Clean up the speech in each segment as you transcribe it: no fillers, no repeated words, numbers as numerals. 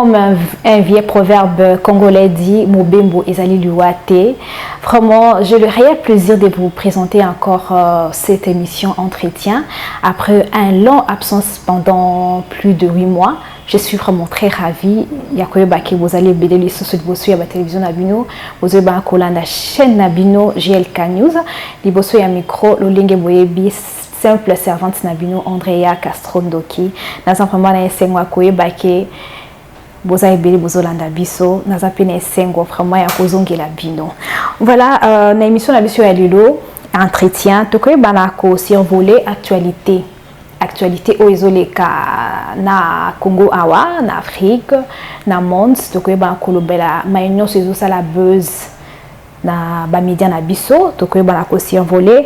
comme un vieux proverbe congolais dit, Mobembo ezali luate. Vraiment, j'ai le réel plaisir de vous présenter encore cette émission Entretien. Après un long absence pendant plus de 8 mois, je suis vraiment très ravie. Yakoyeba que vous allez béder les sociaux de vos à la télévision Nabino, vous avez un la chaîne Nabino GLK News, les bosso ya micro, le lingue boyebi simple servante Nabino Andrea Castrondoki. Nous avons vraiment un sengwa koyeba que vous avez béder vos Olanda biso, nous avons un sengwa vraiment ya kozongela bino. Voilà, na émission Nabiso ya lilo entretien, to koyeba na ko survoler actualité au isoleka na Congo awa na Afrique na monde to koyeba kolobela maïno sezo sala buzz na ba média na biso to koyeba na ko survoler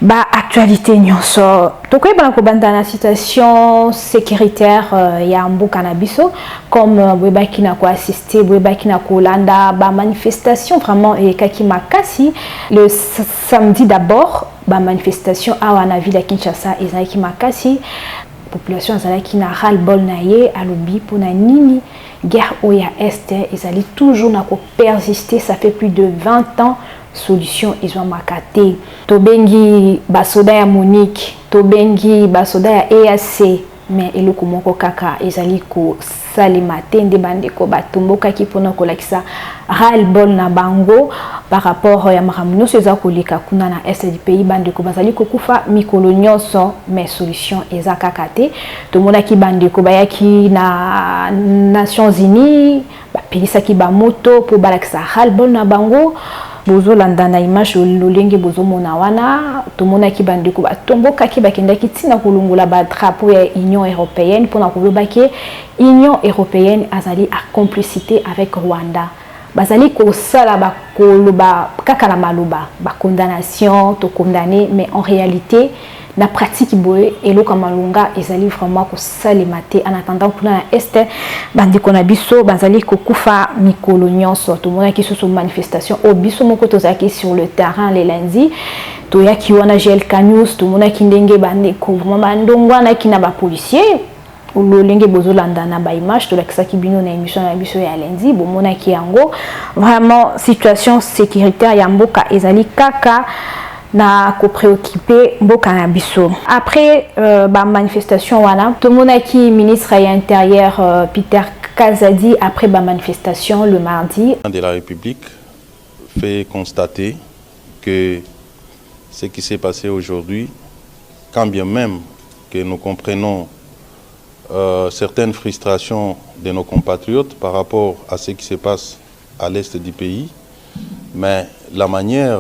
ba actualité nyonso to koyeba na ko banda na situation sécuritaire ya mboka na biso comme boyeba ki na ko assister boyeba ki na ko landa ba manifestation vraiment et kaki makasi le samedi d'abord ba manifestation awa na ville ya Kinshasa ezalaki makasi population ezalaki na ras-le-bol na ye alobi pona nini guerre oya este ezali toujours na ko persister, ça fait plus de 20 ans solution ezwa makate tobengi basoda ya Monique tobengi basoda ya EAC mais eloko moko kaka ezali ko salimate nde bandeko batomboka ki pona kolakisa ras-le-bol na bango par rapport ya maramuno seza koleka kuna na est du pays bandeko bazali kokufa mikolo nyonso mais solution eza kaka te tomona ki bandeko bayaki na Nations Unies bapelisaki ba moto po balakisa ras-le-bol na bango bozo landa na image lolenge bozo mona wana tomona ki bandeko batomboka ki bakendaki tina kolungola ba drapeau ya Union européenne pona koloba ke Union européenne azali à complicité avec Rwanda bazali ko sala ba koloba kaka na maloba ba condamnation to condamner mais en réalité na pratique boye eloko malunga ezali vraiment ko salimate en attendant kuna na este bandiko na biso bazali ko kufa mikolo nyonso to mona ki soso manifestation o biso moko tozaki sur le terrain les lundi to yaki wana GLK News to mona ki ndenge bandiko vraiment bandongwa na ki na ba policier le lingue bozolanda na ba image to lakisaki bino na émission na biso ya lundi bomona ki yango vraiment situation sécuritaire ya mboka ezali kaka na ko préoccupé mboka na biso après ba manifestation wana to mona ki ministre ya intérieur Peter Kazadi après ba manifestation le mardi de la République fait constater que ce qui s'est passé aujourd'hui, quand bien même que nous comprenons certaines frustrations de nos compatriotes par rapport à ce qui se passe à l'est du pays, mais la manière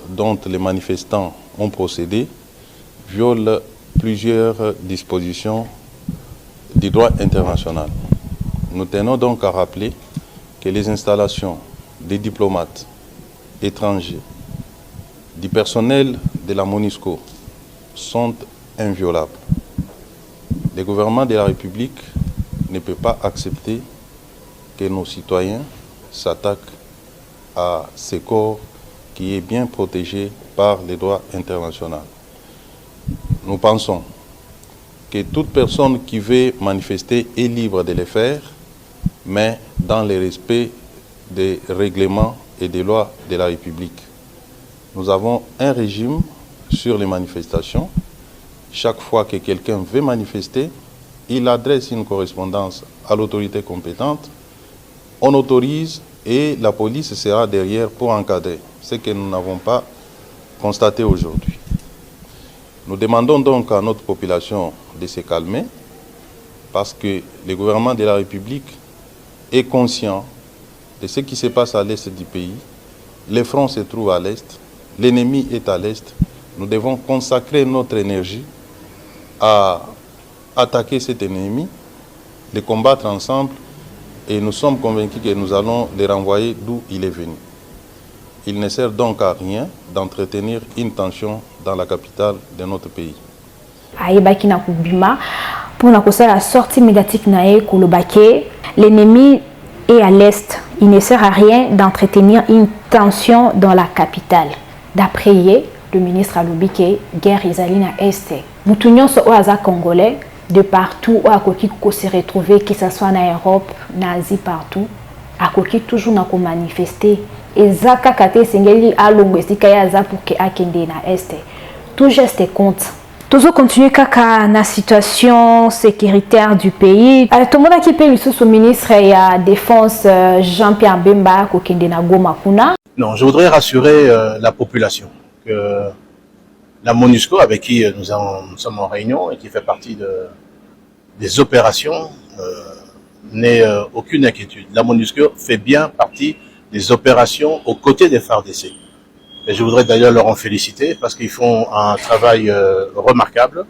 dont les manifestants ont procédé viole plusieurs dispositions du droit international. Nous tenons donc à rappeler que les installations des diplomates étrangers, du personnel de la MONUSCO sont inviolables. Le gouvernement de la République ne peut pas accepter que nos citoyens s'attaquent à ce corps qui est bien protégé par les droits internationaux. Nous pensons que toute personne qui veut manifester est libre de le faire, mais dans le respect des règlements et des lois de la République. Nous avons un régime sur les manifestations. Chaque fois que quelqu'un veut manifester, il adresse une correspondance à l'autorité compétente, on autorise et la police sera derrière pour encadrer, ce que nous n'avons pas constaté aujourd'hui. Nous demandons donc à notre population de se calmer parce que le gouvernement de la République est conscient de ce qui se passe à l'est du pays. Le front se trouve à l'est, l'ennemi est à l'est. Nous devons consacrer notre énergie à attaquer cet ennemi, les combattre ensemble et nous sommes convaincus que nous allons les renvoyer d'où il est venu. Il ne sert donc à rien d'entretenir une tension dans la capitale de notre pays. Aïbaki na kubima pour la sortie médiatique nae kolobake l'ennemi est à l'est. Il ne sert à rien d'entretenir une tension dans la capitale. D'après le ministre Alobike, guerre ezali na este. Mutunyo so oaza congolais de partout ou à Koki se retrouver, que ce soit en Europe, en Asie, partout, à Koki toujours n'a manifester. Et Zaka Kate Sengeli a Kaya pour que Akende na Est. Tout geste compte. Toujours continuer kaka na situation sécuritaire du pays. Tout le monde qui peut sous ministre et à défense Jean-Pierre Bemba Kokende na Goma Kuna. Non, je voudrais rassurer la population que la MONUSCO, avec qui nous sommes en réunion et qui fait partie des opérations, n'ait aucune inquiétude. La MONUSCO fait bien partie des opérations aux côtés des FARDC. Et je voudrais d'ailleurs leur en féliciter parce qu'ils font un travail remarquable.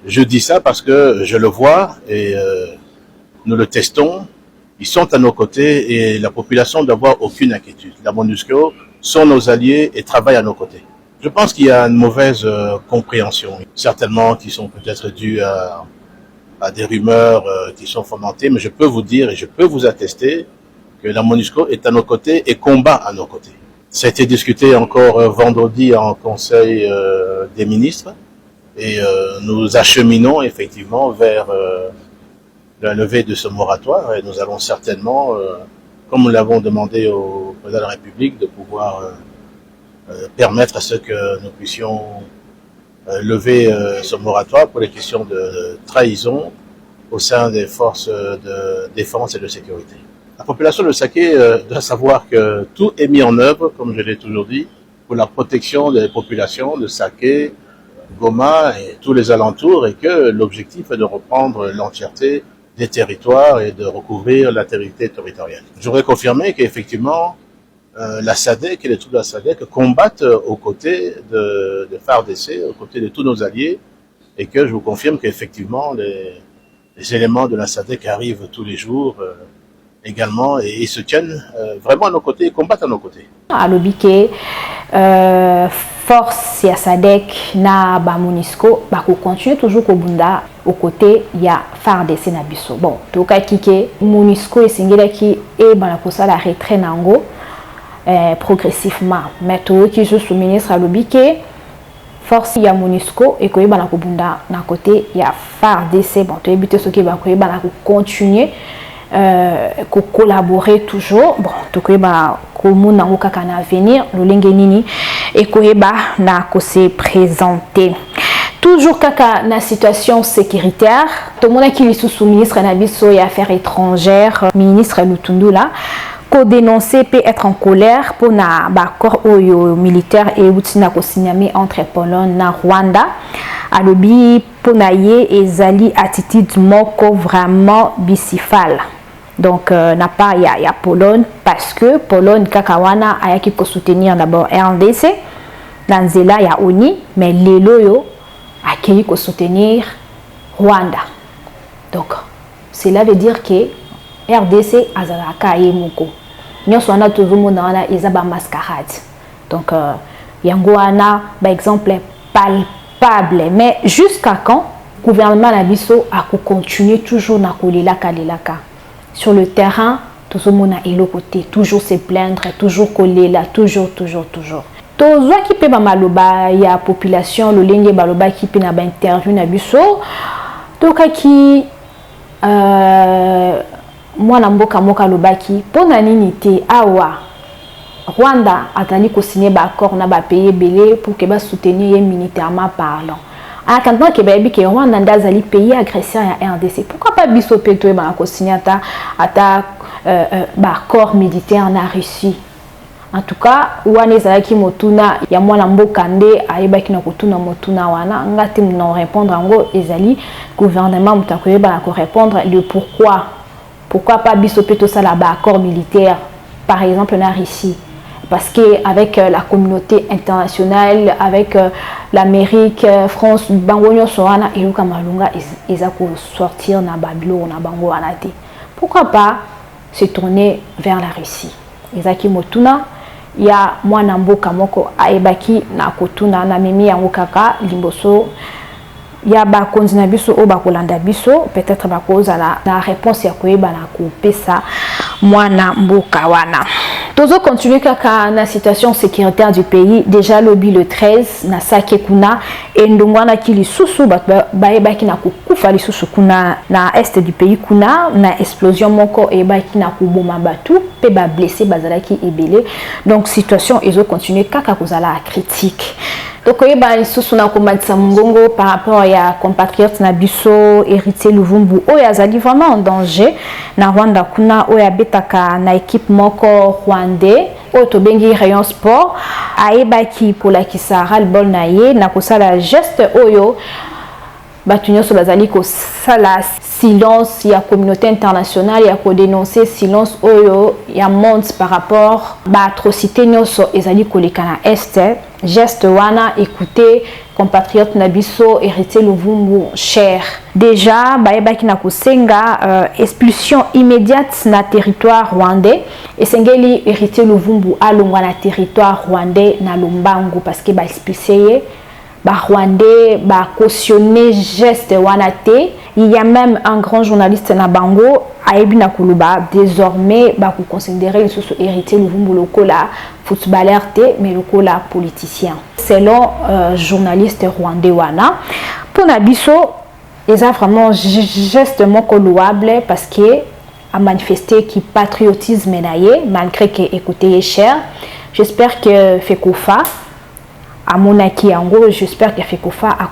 Je dis ça parce que je le vois et nous le testons. Ils sont à nos côtés et la population ne doit avoir aucune inquiétude. La MONUSCO sont nos alliés et travaillent à nos côtés. Je pense qu'il y a une mauvaise compréhension, certainement qui sont peut-être dues à des rumeurs qui sont fomentées, mais je peux vous dire et je peux vous attester que la MONUSCO est à nos côtés et combat à nos côtés. Ça a été discuté encore vendredi en Conseil des ministres et nous acheminons effectivement vers la levée de ce moratoire et nous allons certainement, comme nous l'avons demandé au président de la République, de pouvoir permettre à ce que nous puissions lever ce moratoire pour les questions de trahison au sein des forces de défense et de sécurité. La population de Saké doit savoir que tout est mis en œuvre, comme je l'ai toujours dit, pour la protection des populations de Saké, Goma et tous les alentours et que l'objectif est de reprendre l'entièreté des territoires et de recouvrir l'intégrité territoriale. Je voudrais confirmer qu'effectivement, la SADC et les troupes de la SADC combattent aux côtés de FARDC, aux côtés de tous nos alliés, et que je vous confirme qu'effectivement, les éléments de la SADC arrivent tous les jours également et ils se tiennent vraiment à nos côtés et combattent à nos côtés. À l'obike, force ya SADC na ba MONUSCO ba ko continue toujours ko bunda aux côtés ya FARDC na biso. Bon, toka kike MONUSCO esengela ki e bana ko sala retrait nango progressivement. Mais tout qui je sous ministre à l'obike force ya MONUSCO et ko bana ko bunda na côté ya FARDC. Bon, to ebite ce qui ba ko bana ko continuer collaborer toujours. Bon, donc comme on a qu'à venir le lingenini et koeba na ko se présenter toujours kaka na situation sécuritaire. Tout le monde qui est sous ministre nabiso et affaires étrangères ministre Lutundula ko dénoncer peut être en colère pour na ba corps militaire et outina ko signamé entre Pologne na Rwanda à lobby pour naie et zali attitude moko vraiment bicéphale. Donc n'a pas il y a Pologne parce que Pologne kakawana a qui peut soutenir d'abord RDC dans zela il y a ONI mais les loyo a qui peut soutenir Rwanda. Donc cela veut dire que RDC azalaka yemoko nyonso wana tozomona wana ezaba mascarade. Donc yango wana par exemple palpable mais jusqu'à quand gouvernement na biso a continuer toujours na kolelaka lelaka. Sur le terrain, tout le monde est le côté, toujours se plaindre, toujours coller là, toujours. Tout ce qui peut maloba, il y a population, le lingue baloba qui peut n'avoir interview na biso, donc qui moi namboka moka lobaki pour naninité awa Rwanda atali ko signer ba accord na ba payer belé pour que ba soutenir militairement parlant. Ah, quand on a que Rwanda ndazali pays agresseur à RDC, pourquoi pas biso peto e ba ko signer ata accord militaire na Russie? En tout cas, wana ezalaki motuna ya mwana mboka nde ayebaki na kotuna motuna wana ngati non répondre ngo ezali gouvernement mutakoyeba ko répondre le pourquoi pas biso peto sala ba accord militaire par exemple na Russie. Parce qu'avec la communauté internationale, avec l'Amérique, France, Bangonyo Sorana et Luka Malunga, ils ont sortir na Babylone, na Bango Anate. Pourquoi pas se tourner vers la Russie? Ezaki Motuna, il y a moi Namboka Moko Aebaki na Kotuna na Mimi Yangokaka Limboso. Il y a bakonzi na biso o bakolanda biso peut-être bakoza la réponse ya koyeba na kopesa mwana mboka wana. Tozo continue kaka na situation sécuritaire du pays. Déjà lobby le 13 na sake kuna et ndongwana ki lisusu ba ki na kukufa lisusu kuna na est du pays kuna na explosion moko et ba ki na kuboma batu pe ba blessé bazala ki ebele. Donc situation ezo continue kaka kozala critique. Donc lisusu na komatisa mungongo par rapport à compatriotes na biso héritier Luvumbu oyo azali vraiment en danger na Rwanda kuna oyo abetaka na équipe moko rwandais oyo tobengi rayon sport ayebaki kolakisa ras-le-bol na ye na kosala geste oyo batu nyonso bazali kosala silence ya communauté internationale ya kodénoncer silence oyo ya monde par rapport ba atrocité nyonso ezali koleka na est. Geste wana écoutez compatriotes nabiso héritier Luvumbu cher déjà baebaki na kosenga expulsion immédiate na territoire rwandais et sengeli héritier Luvumbu alongwa na territoire rwandais na Lombangu parce que ba expulsé ba rwandais ba cautionner geste wana te. Il y a même un grand journaliste na bango ayebi na kuluba désormais ba ko considérer sous héritier Luvumbu lokola footballeur te mais lokola politicien selon journaliste rwandais wana pour na biso eza vraiment geste moko louable parce que a manifesté qui patriotisme naie malgré que écoutez cher. J'espère que Fekofa à monaki yango, j'espère que Fekofa a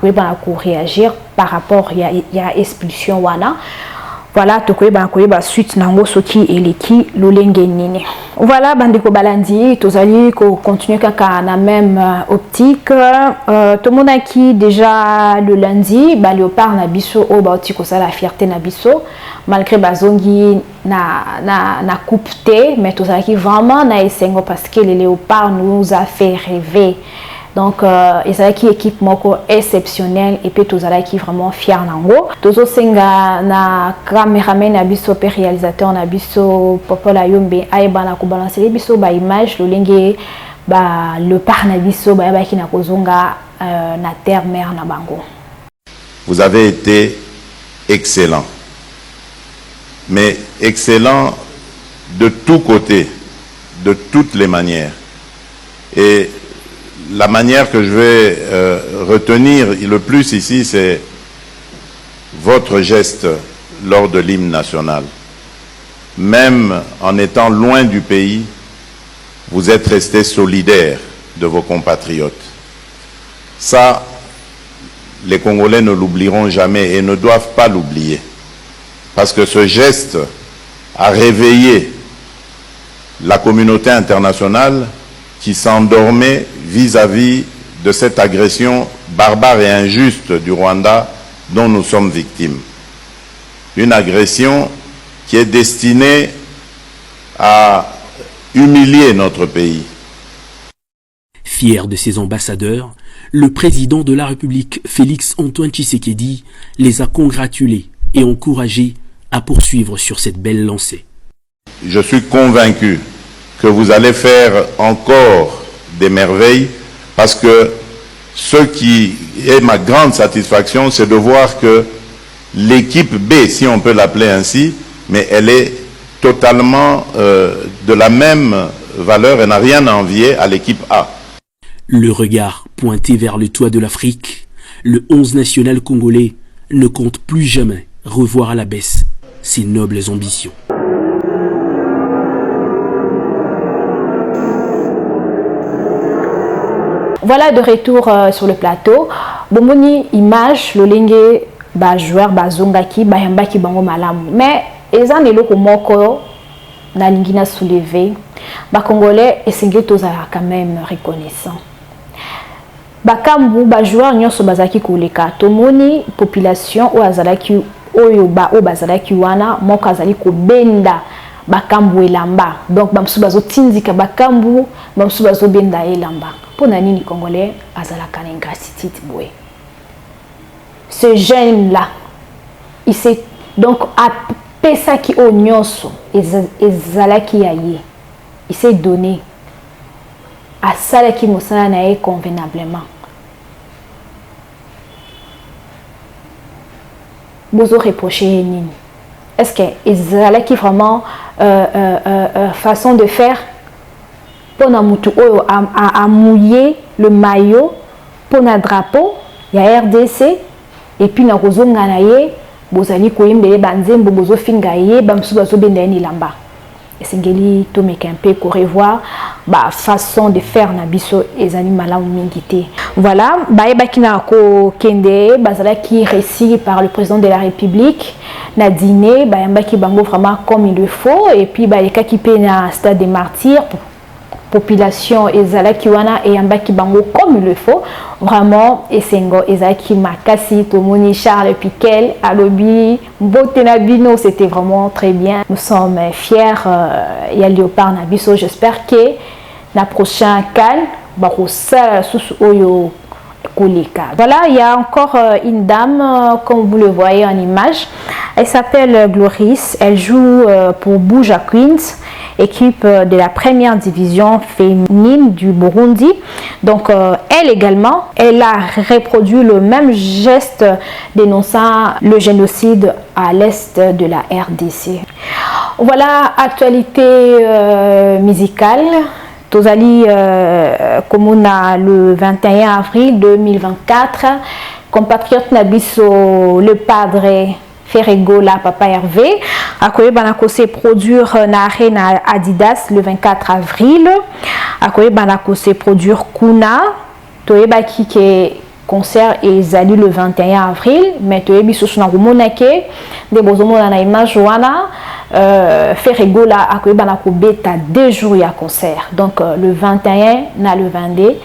réagir par rapport à expulsion wana. Voilà, tokoyeba suite nango soki eleki lolenge nini. Voilà, bandeko balandi, tozali ko continuer kaka na même optique. Tomonaki déjà le lundi, ba léopard na biso o baoti ko sala fierté na biso malgré bazongi na coupe T, mais tozalaki vraiment na esengo parce que les léopards nous a fait rêver. Donc ezalaki équipe moko exceptionnelle et puis tozalaki vraiment fier nango. Tozo senga na cameraman na biso pe réalisateur na biso Popola Yombe ayeba na ko balancer biso ba image lolenge ba le par na biso ba yaba ki na kozonga na terre mère na bango. Vous avez été excellent. Mais excellent de tous côtés, de toutes les manières. Et la manière que je vais retenir le plus ici, c'est votre geste lors de l'hymne national. Même en étant loin du pays, vous êtes restés solidaires de vos compatriotes. Ça, les Congolais ne l'oublieront jamais et ne doivent pas l'oublier. Parce que ce geste a réveillé la communauté internationale qui s'endormait vis-à-vis de cette agression barbare et injuste du Rwanda dont nous sommes victimes. Une agression qui est destinée à humilier notre pays. Fier de ses ambassadeurs, le président de la République, Félix Antoine Tshisekedi, les a congratulés et encouragés à poursuivre sur cette belle lancée. Je suis convaincu que vous allez faire encore des merveilles parce que ce qui est ma grande satisfaction, c'est de voir que l'équipe B, si on peut l'appeler ainsi, mais elle est totalement de la même valeur et n'a rien à envier à l'équipe A. Le regard pointé vers le toit de l'Afrique, le 11 national congolais ne compte plus jamais revoir à la baisse ses nobles ambitions. Voilà de retour sur le plateau. Bomoni image lolenge ba joueur ba zongaki ba yambaki bango malamu. Mais ezan eloko moko na lingina soulever ba congolais esengeli tozala quand même reconnaissant. Bakambu ba joueur nyonso bazaki koleka tomoni population o azalaki oyo ba o bazalaki wana moko azali ko benda bakambu elamba. Donc bamsu bazo tindika bakambu bamsu bazo benda elamba. Pour nani congolais azalaka na ingratitude boy. Ce jeune là il s'est donc apesa ki o nyonso ezalaki yaye. Il s'est donné à ça qui mosala na ye convenablement. Bozo reprocher nini? Est-ce que ezalaki vraiment façon de faire pona mutu oyo a mouillé le maillot pona drapeau ya RDC et puis na kozonga na ye bozali koyembele banzembo bozo finga ye bamsu bazo benda ni lamba esengeli to meka un peu ko revoir ba façon de faire na biso ezali malamu mingité. Voilà, baebaki na ko kende bazala qui réussi par le président de la République na dîner bayambaki bango vraiment comme il le faut et puis baleka ki pe na stade des martyrs population ezalaki wana et yambaki bango comme il le faut vraiment esengo ezalaki makasi tomoni Charles Piquel alobi mbote na bino, c'était vraiment très bien. Nous sommes fiers ya Léopard na biso. J'espère que la prochaine CAN barosa sous oyo koleka. Voilà, il y a encore une dame comme vous le voyez en image. Elle s'appelle Gloris, elle joue pour Buja Queens, équipe de la première division féminine du Burundi. Donc elle également, elle a reproduit le même geste dénonçant le génocide à l'est de la RDC. Voilà, actualité musicale. Tozali Komuna le 21 avril 2024, compatriote Nabiso, le padre Ferregola Papa Hervé, akoye banako se produire na arena Adidas le 24 avril, akoye banako se produire Kuna, toyeba ki ke concert ezali le 21 avril, mais toyebi soso na rumonake, de bozomona na image wana, Ferregola akoye banako beta 2 jours ya concert. Donc le 21 na le 22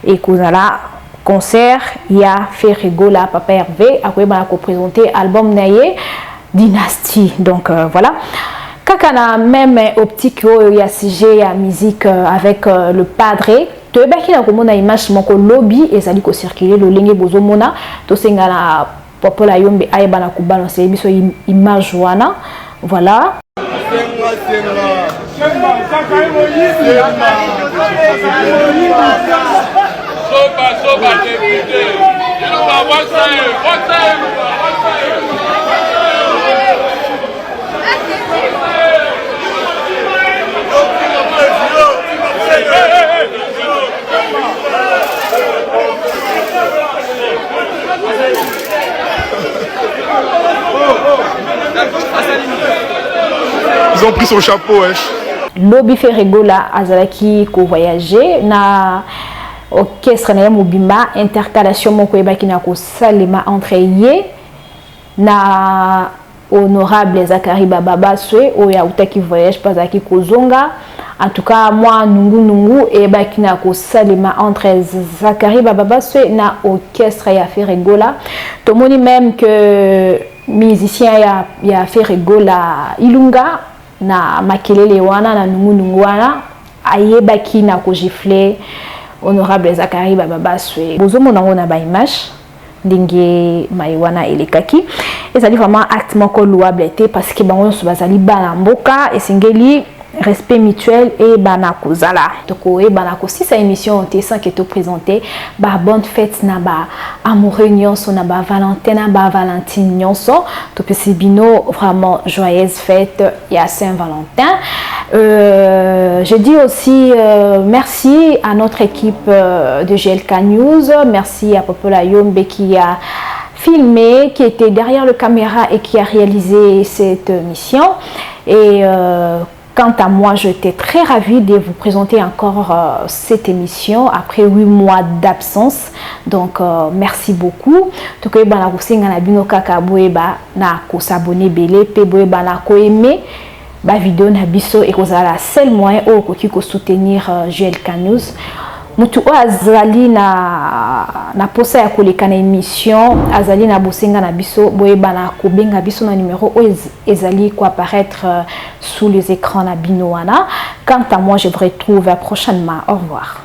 et kozala concert il y a Ferregola Papa Hervé akoye banako présenter album naye Dynastie. Donc voilà. Kakana même optique il y a sujet ya musique avec le padre. Toyebaki na komona image moko lobby ezali ko circuler lo lenge bozomona to sengala popola yombe ayebana ko balancer biso image wana. Voilà. Ils ont pris son chapeau, wesh. Lobby Ferregola azalaki ko voyager na orchestre na mobimba intercalation moko ebaki na ko salema entre ye na honorable Zakari Baba Swe oya utaki voyage pas aki kozonga. En tout cas moi nungu ebaki na ko salema entre Zakari Baba Swe na orchestre ya Ferregola. Tomoni même que musicien ya Ferregola Ilunga na makelele wana na nungu wana ayebaki na ko gifler honorable Zakari Baba Swe. Bozomona ngona ba image ndenge maiwana elekaki ezali vraiment acte moko louable parce que bango so bazali bana mboka esengeli respect mutuel et banako zala toko e banako si sa émission te sans que te présenter ba bonne fête na ba amoureux nyonso na ba Valentin na ba Valentine nyonso to pesi bino vraiment joyeuse fête ya Saint-Valentin. Je dis aussi merci à notre équipe de GLK News, merci à Popola Yombe qui a filmé, qui était derrière la caméra et qui a réalisé cette mission. Et quant à moi, j'étais très ravie de vous présenter encore cette émission après 8 mois d'absence. Donc, merci beaucoup. Tout cas, na kusinga na bino kaka boeba na ko s'abonner belé pe boeba na ko aimer ba vidéo na biso et kozala seul moyen au koki ko soutenir GLK News. Mutu azali na posa ya koleka na émission azali na bosenga na biso boyeba na kobenga biso na numéro ezali ko apparaître sous les écrans na bino wana. Quant à moi, je vous retrouve prochainement. Au revoir.